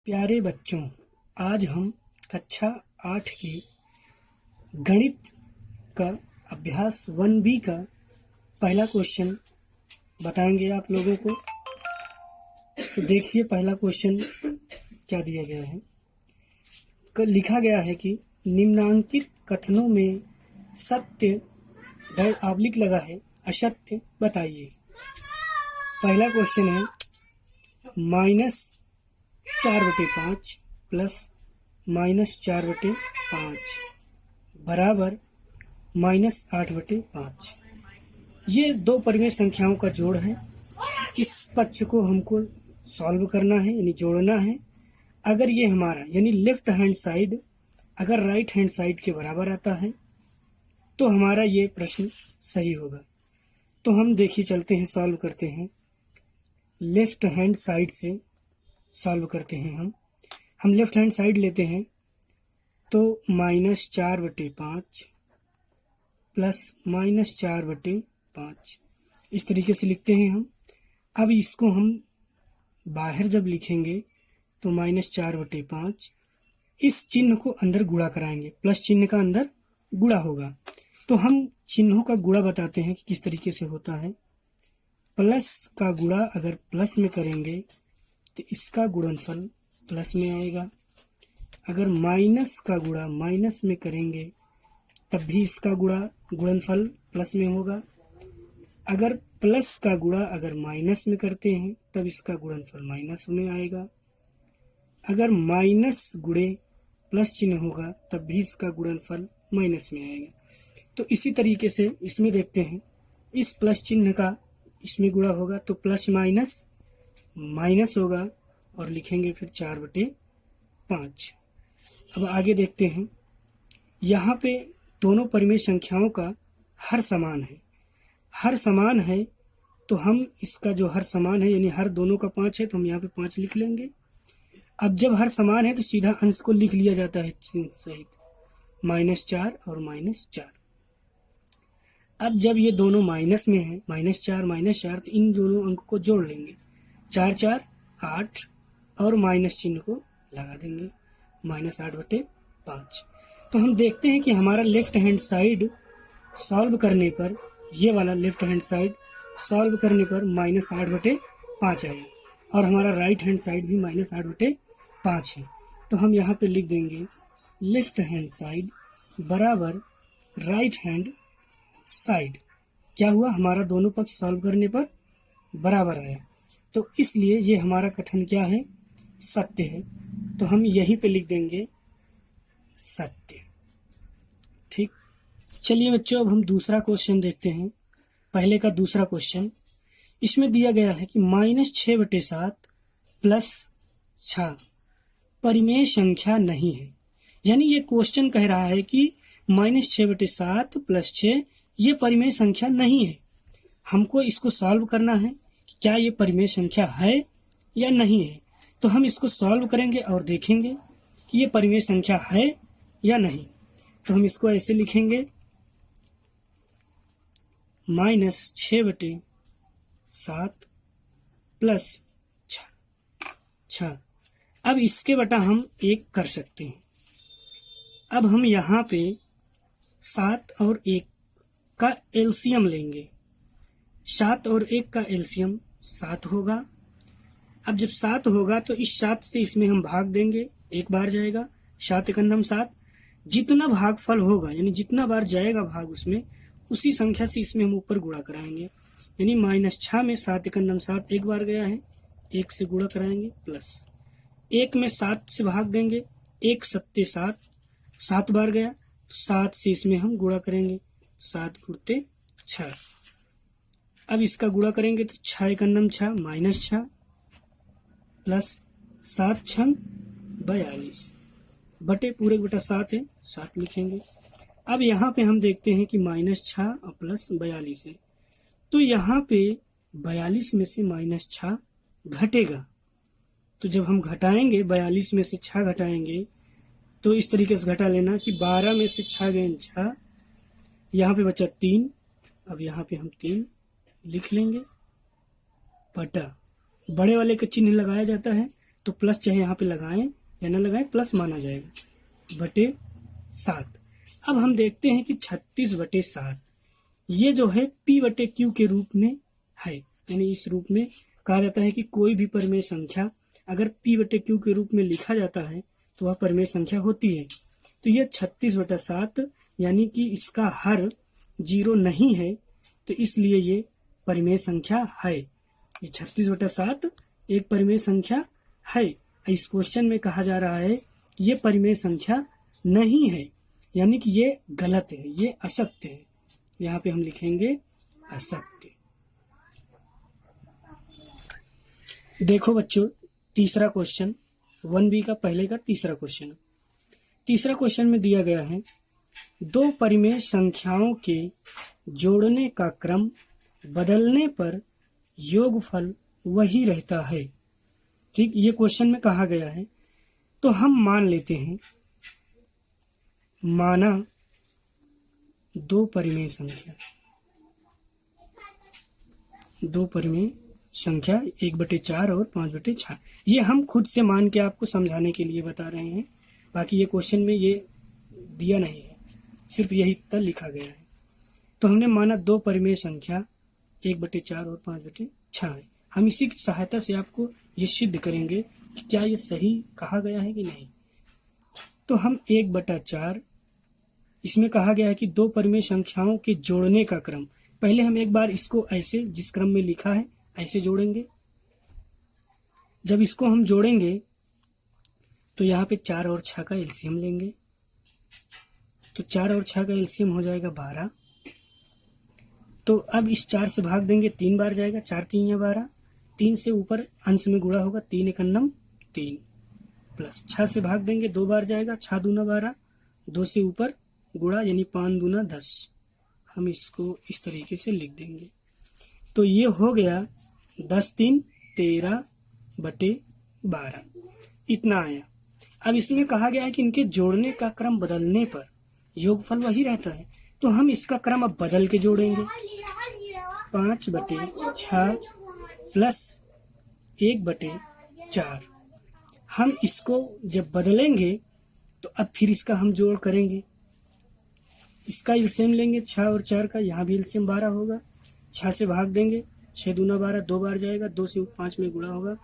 प्यारे बच्चों, आज हम कक्षा 8 की गणित का अभ्यास 1B का पहला क्वेश्चन बताएंगे आप लोगों को। तो देखिए पहला क्वेश्चन क्या दिया गया है। लिखा गया है कि निम्नांकित कथनों में सत्य ऑब्लिक लगा है, असत्य बताइए। पहला क्वेश्चन है -4/5 प्लस -4/5 बराबर -8/5। ये दो परिमेय संख्याओं का जोड़ है। इस पक्ष को हमको सॉल्व करना है, यानी जोड़ना है। अगर ये हमारा यानी लेफ्ट हैंड साइड अगर राइट हैंड साइड के बराबर आता है तो हमारा ये प्रश्न सही होगा। तो हम देखिए चलते हैं, सॉल्व करते हैं। लेफ्ट हैंड साइड से सॉल्व करते हैं। हम लेफ्ट हैंड साइड लेते हैं तो -4/5 प्लस -4/5 इस तरीके से लिखते हैं हम। अब इसको हम बाहर जब लिखेंगे तो -4/5 इस चिन्ह को अंदर गुणा कराएंगे, प्लस चिन्ह का अंदर गुणा होगा। तो हम चिन्हों का गुणा बताते हैं कि किस तरीके से होता है। प्लस का गुणा अगर प्लस में करेंगे तो इसका गुणनफल प्लस में आएगा। अगर माइनस का गुणा माइनस में करेंगे तब भी इसका गुणनफल प्लस में होगा। अगर प्लस का गुणा अगर माइनस में करते हैं तब इसका गुणनफल माइनस में आएगा। अगर माइनस गुणे प्लस चिन्ह होगा तब भी इसका गुणनफल माइनस में आएगा। तो इसी तरीके से इसमें देखते हैं, इस प्लस चिन्ह का इसमें गुणा होगा तो प्लस माइनस माइनस होगा और लिखेंगे फिर 4/5। अब आगे देखते हैं, यहाँ पे दोनों परिमेय संख्याओं का हर समान है। हर समान है तो हम इसका जो हर समान है यानी हर दोनों का 5 है तो हम यहाँ पे 5 लिख लेंगे। अब जब हर समान है तो सीधा अंश को लिख लिया जाता है सहित, -4 और -4। अब जब ये दोनों माइनस में है, -4 तो इन दोनों अंक को जोड़ लेंगे, 4 4 8 और माइनस चिन्ह को लगा देंगे, -8/5। तो हम देखते हैं कि हमारा लेफ्ट हैंड साइड सॉल्व करने पर, ये वाला लेफ्ट हैंड साइड सॉल्व करने पर -8/5 आया और हमारा राइट हैंड साइड भी -8/5 है। तो हम यहाँ पे लिख देंगे लेफ्ट हैंड साइड बराबर राइट हैंड साइड। क्या हुआ, हमारा दोनों पक्ष सॉल्व करने पर बराबर आया, तो इसलिए ये हमारा कथन क्या है, सत्य है। तो हम यहीं पे लिख देंगे सत्य। ठीक, चलिए बच्चों अब हम दूसरा क्वेश्चन देखते हैं। पहले का दूसरा क्वेश्चन, इसमें दिया गया है कि -6/7 प्लस 6 परिमेय संख्या नहीं है। यानी ये क्वेश्चन कह रहा है कि -6/7 प्लस 6 ये परिमेय संख्या नहीं है। हमको इसको सॉल्व करना है कि क्या ये परिमेय संख्या है या नहीं है। तो हम इसको सॉल्व करेंगे और देखेंगे कि ये परिमेय संख्या है या नहीं। तो हम इसको ऐसे लिखेंगे, -6/7 प्लस 6। अब इसके बटा हम 1 कर सकते हैं। अब हम यहाँ पे 7 और 1 का एलसीएम लेंगे। 7 और 1 का एलसीएम 7 होगा। अब जब 7 होगा तो इस 7 से इसमें हम भाग देंगे, एक बार जाएगा, 7 एकम 7। जितना भागफल होगा यानी जितना बार जाएगा भाग उसमें, उसी संख्या से इसमें हम ऊपर गुणा कराएंगे। यानी -6 में 7 एकम 7 एक बार गया है, 1 से गुणा कराएंगे, प्लस 1 में 7 से भाग देंगे, 1 7 7, 7 बार गया तो 7 से इसमें हम गुणा करेंगे, 7 गुणते 6। अब इसका गुणा करेंगे तो 6 एकम 6 -6 प्लस 7 6 42 बटे पूरे बटा 7 है, 7 लिखेंगे। अब यहाँ पे हम देखते हैं कि -6 और प्लस 42 है, तो यहाँ पे 42 में से -6 घटेगा। तो जब हम घटाएंगे 42 में से 6 घटाएंगे तो इस तरीके से घटा लेना कि 12 में से 6 गए 6, यहाँ पे बचा 3। अब यहाँ पे हम 3 लिख लेंगे, बटा बड़े वाले का चिन्ह लगाया जाता है तो प्लस चाहे यहाँ पे लगाएं या ना लगाएं, प्लस माना जाएगा, बटे 7। अब हम देखते हैं कि 36/7 ये जो है P/Q के रूप में है, यानी इस रूप में कहा जाता है कि कोई भी परिमेय संख्या अगर P/Q के रूप में लिखा जाता है तो वह परिमेय संख्या होती है। तो यह 36/7 यानी कि इसका हर 0 नहीं है, तो इसलिए ये परिमेय संख्या है। ये 36/7 एक परिमेय संख्या है। इस क्वेश्चन में कहा जा रहा है कि ये परिमेय संख्या नहीं है, यानी कि ये गलत है, ये असत्य है। यहाँ पे हम लिखेंगे असत्य। देखो बच्चों, तीसरा क्वेश्चन 1B का पहले का तीसरा क्वेश्चन। तीसरा क्वेश्चन में दिया गया है दो परिमेय संख्याओं के जोड़ने का क्रम बदलने पर योगफल वही रहता है। ठीक, ये क्वेश्चन में कहा गया है। तो हम मान लेते हैं, माना दो परिमेय संख्या 1/4 और 5/6। ये हम खुद से मान के आपको समझाने के लिए बता रहे हैं, बाकी ये क्वेश्चन में ये दिया नहीं है, सिर्फ यही तक लिखा गया है। तो हमने माना दो परिमेय संख्या 1/4 और 5/6 है। हम इसी की सहायता से आपको ये सिद्ध करेंगे कि क्या ये सही कहा गया है कि नहीं। तो हम 1/4, इसमें कहा गया है कि दो परिमेय संख्याओं के जोड़ने का क्रम, पहले हम एक बार इसको ऐसे जिस क्रम में लिखा है ऐसे जोड़ेंगे। जब इसको हम जोड़ेंगे तो यहाँ पे 4 और 6 का एलसीएम लेंगे, तो 4 और 6 का एलसीएम हो जाएगा 12। तो अब इस 4 से भाग देंगे, 3 बार जाएगा, 4 3 या 12, 3 से ऊपर अंश में गुणा होगा, 3 1 9 3, प्लस 6 से भाग देंगे, 2 बार जाएगा, 6 दूना 12, 2 से ऊपर गुणा यानी 5 दूना 10। हम इसको इस तरीके से लिख देंगे। तो ये हो गया 10 3 13/12, इतना आया। अब इसमें कहा गया है कि इनके जोड़ने का क्रम बदलने पर योगफल वही रहता है। तो हम इसका क्रम अब बदल के जोड़ेंगे, 5/6 प्लस 1/4। हम इसको जब बदलेंगे तो अब फिर इसका हम जोड़ करेंगे, इसका एलसीएम लेंगे 6 और 4 का, यहाँ भी एलसीएम 12 होगा, 6 से भाग देंगे, 6 दूना 12, 2 बार जाएगा, 2 से 5 में गुणा होगा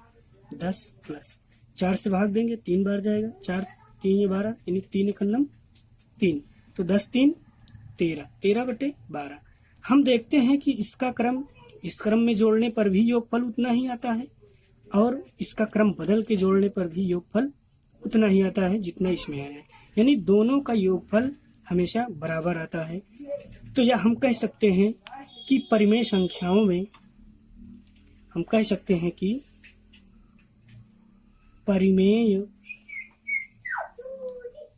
10, प्लस 4 से भाग देंगे, 3 बार जाएगा, 4 3 या 12 यानी 3 1 9 3, तो 10 3 13, 13/12। हम देखते हैं कि इसका क्रम इस क्रम में जोड़ने पर भी योगफल उतना ही आता है, और इसका क्रम बदल के जोड़ने पर भी योगफल उतना ही आता है जितना इसमें आया है, यानी दोनों का योगफल हमेशा बराबर आता है। तो यह हम कह सकते हैं कि परिमेय संख्याओं में हम कह सकते हैं कि परिमेय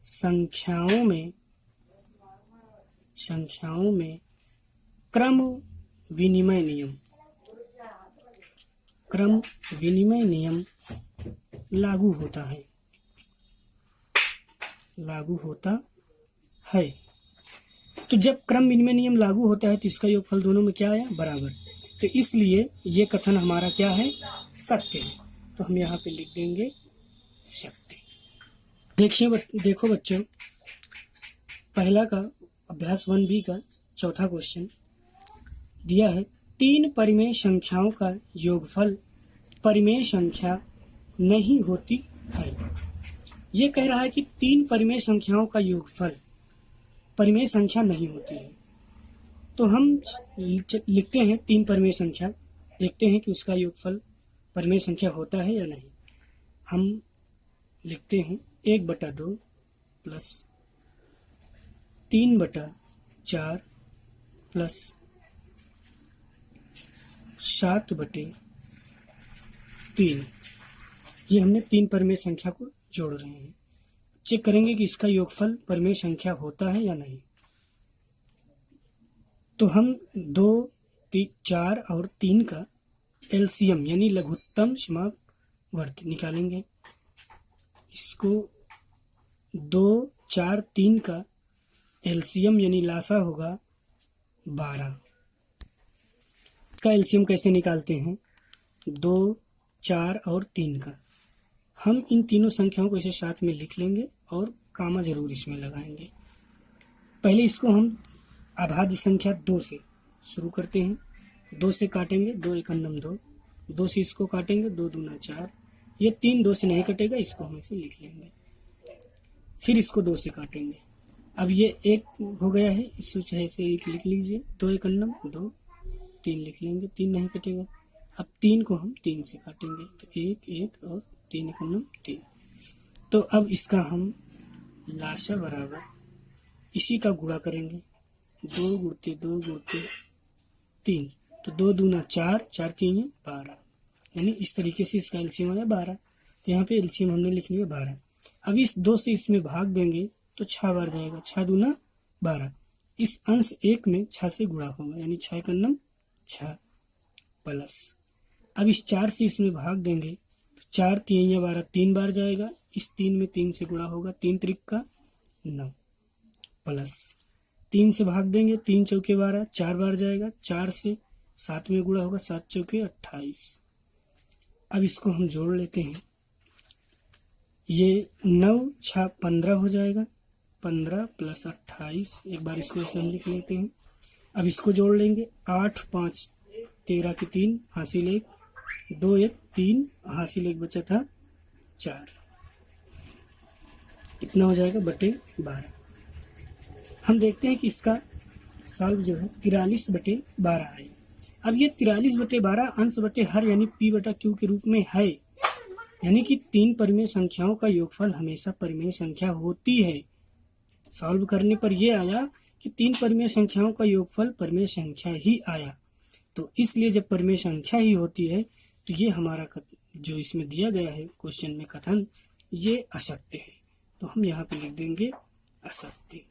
संख्याओं में क्रम विनिमय नियम लागू होता है। तो जब क्रम विनिमय नियम लागू होता है तो इसका योगफल दोनों में क्या आया, बराबर। तो इसलिए ये कथन हमारा क्या है, सत्य है। तो हम यहाँ पे लिख देंगे सत्य। देखो बच्चों, पहला का अभ्यास 1B का चौथा क्वेश्चन दिया है, 3 परिमेय संख्याओं का योगफल परिमेय संख्या नहीं होती है। ये कह रहा है कि 3 परिमेय संख्याओं का योगफल परिमेय संख्या नहीं होती है। तो हम लिखते हैं 3 परिमेय संख्या, देखते हैं कि उसका योगफल परिमेय संख्या होता है या नहीं। हम लिखते हैं 1/2 प्लस 3/4 प्लस 7/3। ये हमने 3 परिमेय संख्या को जोड़ रहे हैं। चेक करेंगे कि इसका योगफल परिमेय संख्या होता है या नहीं। तो हम 2 4 और 3 का एलसीएम यानी लघुत्तम समावर्त निकालेंगे। इसको 2 4 3 का एलसीएम यानी लासा होगा 12। इसका एलसीएम कैसे निकालते हैं, 2 4 और 3 का हम इन तीनों संख्याओं को इसे साथ में लिख लेंगे और कामा जरूर इसमें लगाएंगे। पहले इसको हम अभाज्य संख्या 2 से शुरू करते हैं। 2 से काटेंगे, 2 एकम 2, 2 से इसको काटेंगे, 2 दूना 4, ये 3 2 से नहीं कटेगा, इसको हम ऐसे लिख लेंगे। फिर इसको 2 से काटेंगे, अब ये 1 हो गया है, इसको चाहे से 1 लिख लीजिए, 2 एकम 2, 3 लिख लेंगे, 3 नहीं कटेगा। अब 3 को हम 3 से काटेंगे, तो 1 1 और 3 एकम 3। तो अब इसका हम लाशा बराबर इसी का गुणा करेंगे, 2 गुणते 2 गुणते 3, तो 2 दूना 4, 4 3 12, यानी इस तरीके से इसका एलसीएम आया 12। तो यहाँ पे एलसीएम हमने लिख लिया 12। अब इस 2 से इसमें भाग देंगे तो 6 बार जाएगा, 6 दूना 12, इस अंश 1 में 6 से गुणा होगा, यानी 6 एकम 6 प्लस, अब इस 4 से इसमें भाग देंगे तो 4 3 12, 3 बार जाएगा, इस 3 में 3 से गुणा होगा, 3 त्रिक 9 प्लस 3 से भाग देंगे, 3 चौके 12, 4 बार जाएगा, 4 से 7 में गुणा होगा, 7 चौके 28। अब इसको हम जोड़ लेते हैं, ये 9 6 15 हो जाएगा, 15 प्लस 28, एक बार इसको ऐसे हम लिख लेते हैं। अब इसको जोड़ लेंगे, 8 5 13 की 3 हासिल 1, 2 1 3 हासिल 1 बचा था 4, कितना हो जाएगा बटे 12। हम देखते हैं कि इसका सॉल्व जो है 43/12 है। अब ये 43/12 अंश बटे हर यानी p बटा q के रूप में है, यानी कि 3 परिमेय संख्याओं का योगफल हमेशा परिमेय संख्या होती है। सॉल्व करने पर यह आया कि 3 परिमेय संख्याओं का योगफल परिमेय संख्या ही आया, तो इसलिए जब परिमेय संख्या ही होती है तो ये हमारा जो इसमें दिया गया है क्वेश्चन में कथन, ये असत्य है, तो हम यहाँ पे लिख देंगे असत्य।